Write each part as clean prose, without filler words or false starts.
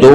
2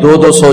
200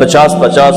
50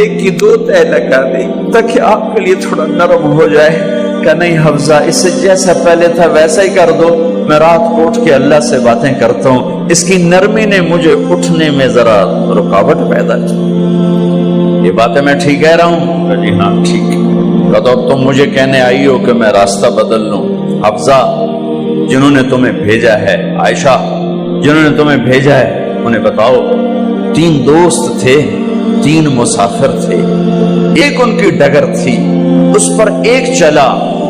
ایک کی دو تہ لگا دی تاکہ آپ کے لیے تھوڑا نرم ہو جائے. کہ نہیں حفظہ، اس سے جیسا پہلے تھا ویسا ہی کر دو، میں رات کو اٹھ کے اللہ سے باتیں کرتا ہوں، اس کی نرمی نے مجھے اٹھنے میں ذرا رکاوٹ پیدا کی. یہ باتیں میں ٹھیک کہہ رہا ہوں؟ کہ جی ہاں ٹھیک. کہ تم مجھے کہنے آئی ہو کہ میں راستہ بدل لوں. حفظہ، جنہوں نے تمہیں بھیجا ہے، عائشہ جنہوں نے تمہیں بھیجا ہے، انہیں بتاؤ. 3 دوست تھے، 3 مسافر تھے، ایک ان کی ڈگر تھی، اس پر ایک چلا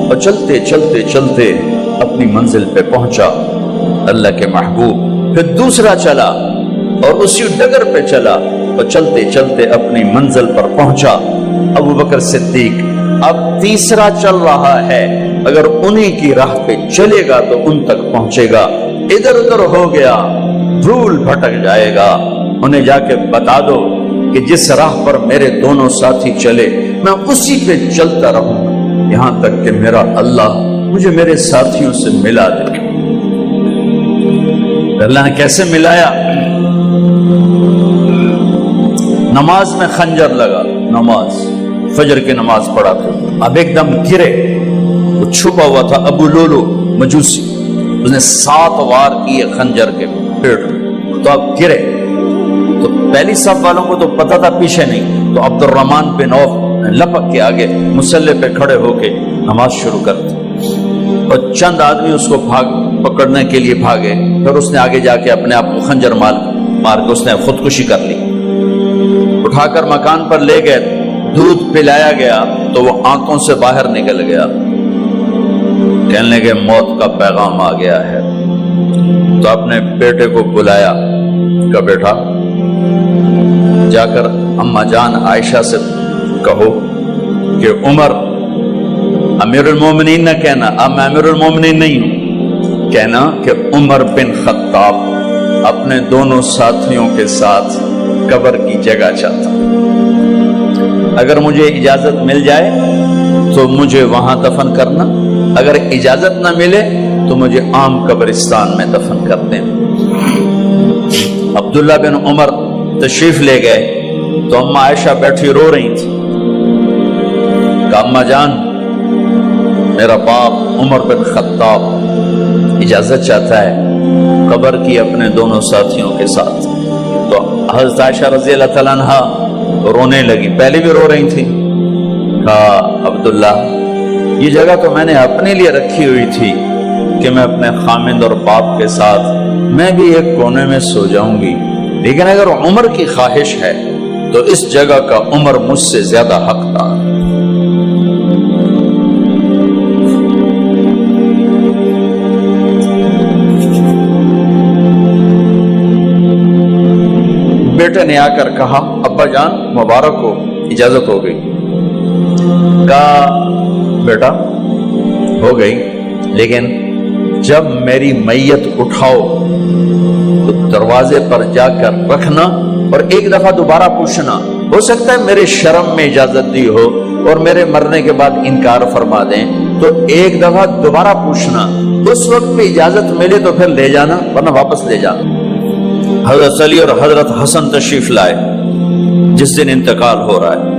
اور چلتے چلتے چلتے اپنی منزل پہ پہنچا اللہ کے محبوب. پھر دوسرا چلا اور اسی ڈگر پہ چلا اور چلتے چلتے اپنی منزل پر پہنچا ابو بکر صدیق. اب تیسرا چل رہا ہے، اگر انہی کی راہ پہ چلے گا تو ان تک پہنچے گا، ادھر ادھر ہو گیا بھول بھٹک جائے گا. انہیں جا کے بتا دو کہ جس راہ پر میرے دونوں ساتھی چلے میں اسی پہ چلتا رہوں یہاں تک کہ میرا اللہ مجھے میرے ساتھیوں سے ملا دے. اللہ نے کیسے ملایا؟ نماز میں خنجر لگا، نماز فجر کی نماز پڑھا تھا. اب ایک دم گرے، وہ چھپا ہوا تھا ابو لولو مجوسی، اس نے 7 وار کیے خنجر کے پیٹ میں. تو اب گرے تو پہلی صف والوں کو تو پتہ تھا، پیچھے نہیں. تو عبد الرحمن بن عوف لپک کے آگے مصلی پہ کھڑے ہو کے نماز شروع کر دی اور چند آدمی اس کو پکڑنے کے لیے بھاگے. پھر اس نے آگے جا کے اپنے آپ کو خنجر مار کے اس نے خودکشی کر لی. اٹھا کر مکان پر لے گئے، دودھ پلایا گیا تو وہ آنکھوں سے باہر نکل گیا. کہنے لگے موت کا پیغام آ گیا ہے. تو اپنے بیٹے کو بلایا کہ بیٹا جا کر اماں جان عائشہ سے کہو کہ عمر امیر المومنین نہ کہنا، اب میں امیر المومنین نہیں ہوں، کہنا کہ عمر بن خطاب اپنے دونوں ساتھیوں کے ساتھ قبر کی جگہ چاہتا. اگر مجھے اجازت مل جائے تو مجھے وہاں دفن کرنا، اگر اجازت نہ ملے تو مجھے عام قبرستان میں دفن کر دیں. عبداللہ بن عمر تشریف لے گئے تو اماں عائشہ بیٹھی رو رہی تھی. کہ اماں جان میرا باپ عمر بن خطاب اجازت چاہتا ہے قبر کی اپنے دونوں ساتھیوں کے ساتھ. تو حضرت عائشہ رضی اللہ تعالیٰ عنہ رونے لگی، پہلے بھی رو رہی تھی. کہا عبداللہ یہ جگہ تو میں نے اپنے لیے رکھی ہوئی تھی کہ میں اپنے خامند اور باپ کے ساتھ میں بھی ایک کونے میں سو جاؤں گی، لیکن اگر عمر کی خواہش ہے تو اس جگہ کا عمر مجھ سے زیادہ حقدار. بیٹے نے آ کر کہا ابا جان مبارک ہو، اجازت ہو گئی. کہا بیٹا ہو گئی، لیکن جب میری میت اٹھاؤ تو دروازے پر جا کر رکھنا اور ایک دفعہ دوبارہ پوچھنا. ہو سکتا ہے میرے شرم میں اجازت دی ہو اور میرے مرنے کے بعد انکار فرما دیں، تو ایک دفعہ دوبارہ پوچھنا، اس وقت پہ اجازت ملے تو پھر لے جانا ورنہ واپس لے جانا. حضرت علی اور حضرت حسن تشریف لائے جس دن انتقال ہو رہا ہے.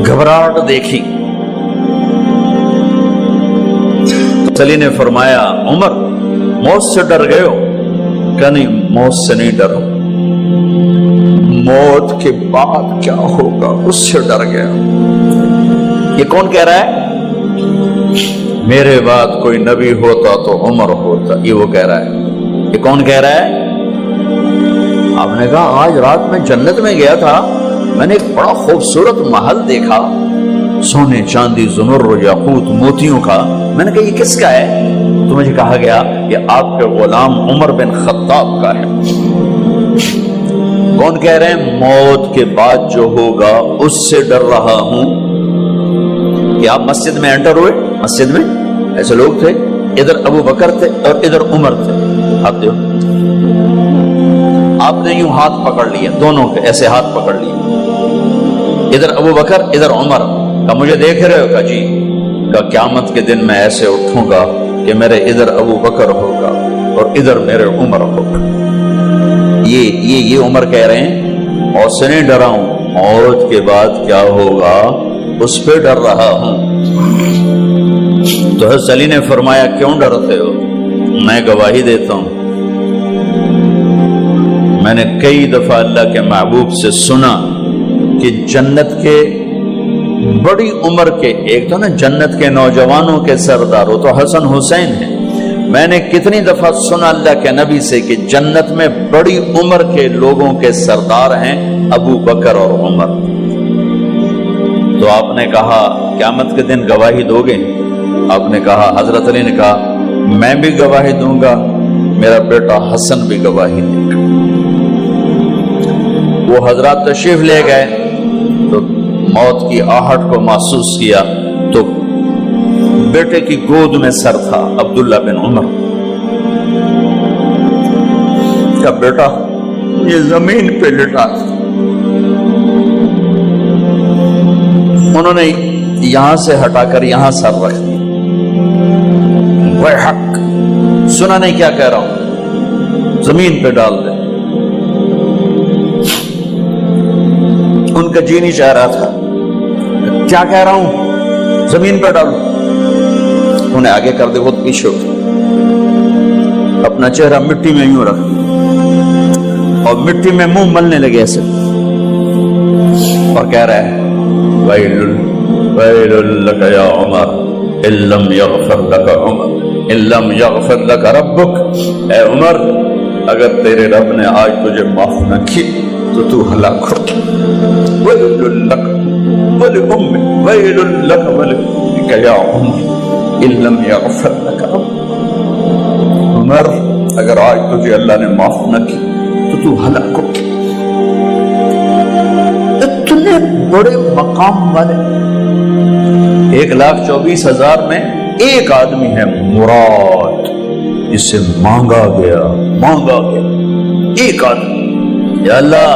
گھبراہٹ دیکھی. علی نے فرمایا عمر موت سے ڈر گئے ہو؟ کہ نہیں موت سے نہیں ڈرو، موت کے بعد کیا ہوگا اس سے ڈر گیا. یہ کون کہہ رہا ہے؟ میرے بعد کوئی نبی ہوتا تو عمر ہوتا، یہ وہ کہہ رہا ہے. یہ کون کہہ رہا ہے؟ آپ نے کہا آج رات میں جنت میں گیا تھا، میں نے ایک بڑا خوبصورت محل دیکھا، سونے چاندی زمر یاقوت موتیوں کا. میں نے کہا یہ کس کا ہے؟ تو مجھے کہا گیا کہ آپ کے غلام عمر بن خطاب کا ہے. کون کہہ رہے ہیں؟ موت کے بعد جو ہوگا اس سے ڈر رہا ہوں. کہ آپ مسجد میں انٹر ہوئے، مسجد میں ایسے لوگ تھے، ادھر ابو بکر تھے اور ادھر عمر تھے. آپ دیو آپ نے یوں ہاتھ پکڑ لیا، دونوں کے ایسے ہاتھ پکڑ لیے، ادھر ابو بکر ادھر عمر. کہ مجھے دیکھ رہے ہو؟ کہ جی. کہ قیامت کے دن میں ایسے اٹھوں گا کہ میرے ادھر ابو بکر ہوگا اور ادھر میرے عمر ہوگا. یہ عمر کہہ رہے ہیں اور سے نہیں ڈرا ہوں، موت کے بعد کیا ہوگا اس پہ ڈر رہا ہوں۔ تو حضرت علی نے فرمایا کیوں ڈرتے ہو؟ میں گواہی دیتا ہوں، میں نے کئی دفعہ اللہ کے محبوب سے سنا کہ جنت کے بڑی عمر کے، ایک تو نا جنت کے نوجوانوں کے سردار، وہ تو حسن حسین ہیں، میں نے کتنی دفعہ سنا اللہ کے نبی سے کہ جنت میں بڑی عمر کے لوگوں کے سردار ہیں ابو بکر اور عمر۔ تو آپ نے کہا قیامت کے دن گواہی دو گے؟ آپ نے کہا، حضرت علی نے کہا میں بھی گواہی دوں گا، میرا بیٹا حسن بھی گواہی دے گا۔ وہ حضرات تشریف لے گئے تو موت کی آہٹ کو محسوس کیا تو بیٹے کی گود میں سر تھا عبداللہ بن عمر کا بیٹا، یہ زمین پہ لٹا تھا۔ انہوں نے یہاں سے ہٹا کر یہاں سر رکھ دیا۔ وہ حق سنا نہیں کیا کہہ رہا ہوں، زمین پہ ڈال دے۔ ان کا جی نہیں چاہ رہا تھا، کیا کہہ رہا ہوں، زمین پہ ڈالو۔ انہیں آگے کر دے، خود پیچھے اٹھ، اپنا چہرہ مٹی میں یوں رکھ اور مٹی میں منہ ملنے لگے ایسے، اور کہہ رہا ہے ویل لک یا عمر ان لم یغفر لک عمر ان لم یغفر لک ربک، اے عمر اگر تیرے رب نے آج تجھے معاف نہ کی تو تو ہلاک ہو۔ ویل لک ولأمک ویل لک ولأمک یا عمر ان لم یغفر لک ربک، عمر اگر آج تجھے اللہ نے معاف نہ کی تو تو ہلاک ہو۔ اتنے بڑے مقام والے 1,24,000 میں ایک آدمی ہے مراد، جسے مانگا گیا ایک آدمی، یا اللہ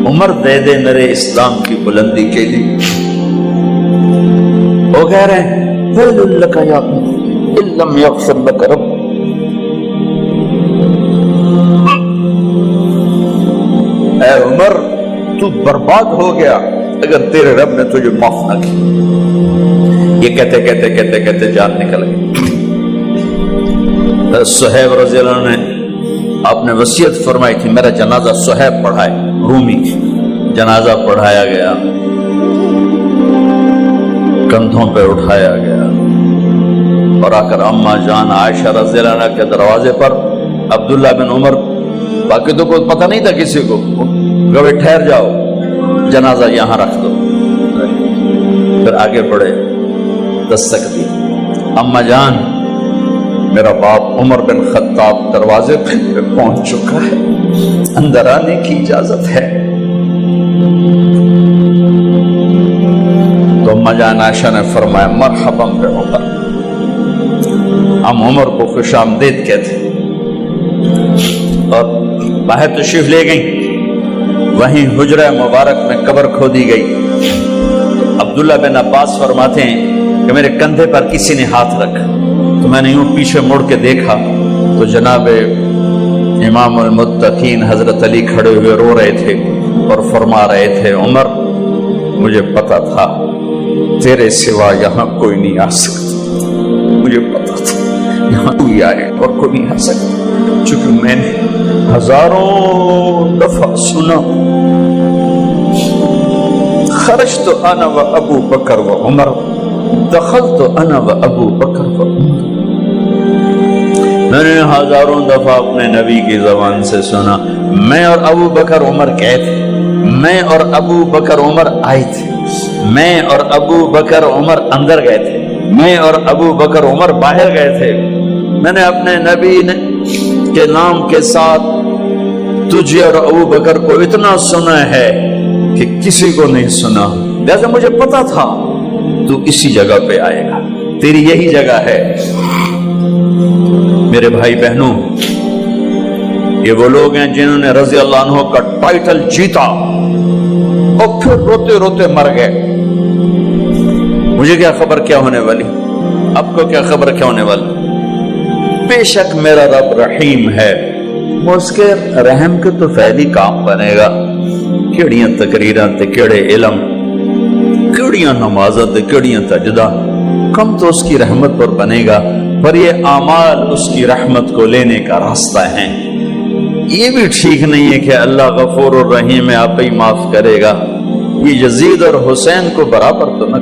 عمر دے دے میرے اسلام کی بلندی کے لیے۔ وہ کہہ رہے ہیں ویل لک یا عمر ان لم یغفر لک رب، اے عمر تو برباد ہو گیا اگر تیرے رب نے تجھے معاف نہ کی۔ یہ کہتے جان نکل گئی۔ صہیب رضی اللہ عنہ نے آپ نے وصیت فرمائی تھی میرا جنازہ صہیب پڑھائے، رومی جنازہ پڑھایا گیا، کندھوں پہ اٹھایا گیا، اور آ کر اماں جان عائشہ رضی اللہ عنہ کے دروازے پر عبداللہ بن عمر، باقی تو کوئی پتہ نہیں تھا کسی کو، کبھی ٹھہر جاؤ جنازہ یہاں رکھ دو، پھر آگے بڑھے، دستک دی، اماں جان میرا باپ عمر بن خطاب دروازے پہ پہنچ چکا ہے، اندر آنے کی اجازت ہے۔ تو اماں جان عائشہ نے فرمایا مرحبا بعمر، ہم عمر کو خوش آمدید کہتے، اور باہر تشریف لے گئیں۔ وہیں حجرہ مبارک میں قبر کھودی گئی۔ عبداللہ بن عباس فرماتے ہیں کہ میرے کندھے پر کسی نے ہاتھ رکھا تو میں نے یوں پیچھے مڑ کے دیکھا تو جناب امام المتقین حضرت علی کھڑے ہوئے رو رہے تھے اور فرما رہے تھے عمر مجھے پتا تھا تیرے سوا یہاں کوئی نہیں آ سکتا، مجھے پتا تھا یہاں کوئی آئے اور کوئی نہیں آ سکتا، چونکہ میں نے ہزاروں دفعہ سنا خرجت انا و ابو بکر و عمر دخلت انا و ابو بکر و عمر، میں نے ہزاروں دفعہ اپنے نبی کی زبان سے سنا میں اور ابو بکر عمر گئے تھے، میں اور ابو بکر عمر آئے تھے، میں اور ابو بکر عمر اندر گئے تھے، میں اور ابو بکر عمر باہر گئے تھے، میں نے اپنے نبی کے نام کے ساتھ تجھے اور ابو بکر کو اتنا سنا ہے کہ کسی کو نہیں سنا، لہذا مجھے پتا تھا تو اسی جگہ پہ آئے گا، تیری یہی جگہ ہے۔ میرے بھائی بہنوں، یہ وہ لوگ ہیں جنہوں نے رضی اللہ عنہ کا ٹائٹل جیتا اور پھر روتے روتے مر گئے۔ مجھے کیا خبر کیا ہونے والی، آپ کو کیا خبر کیا ہونے والی؟ بے شک میرا رب رحیم ہے، وہ اس کے رحم کے تو فعلی کام بنے گا، کیڑیاں تقریراں تے کیڑے علم، کیڑیاں نمازاں تے کیڑیاں سجدہ، کم تو اس کی رحمت پر بنے گا، پر یہ اعمال اس کی رحمت کو لینے کا راستہ ہیں۔ یہ بھی ٹھیک نہیں ہے کہ اللہ غفور الرحیم ہے، آپ ہی معاف کرے گا، یہ یزید اور حسین کو برابر تو نہ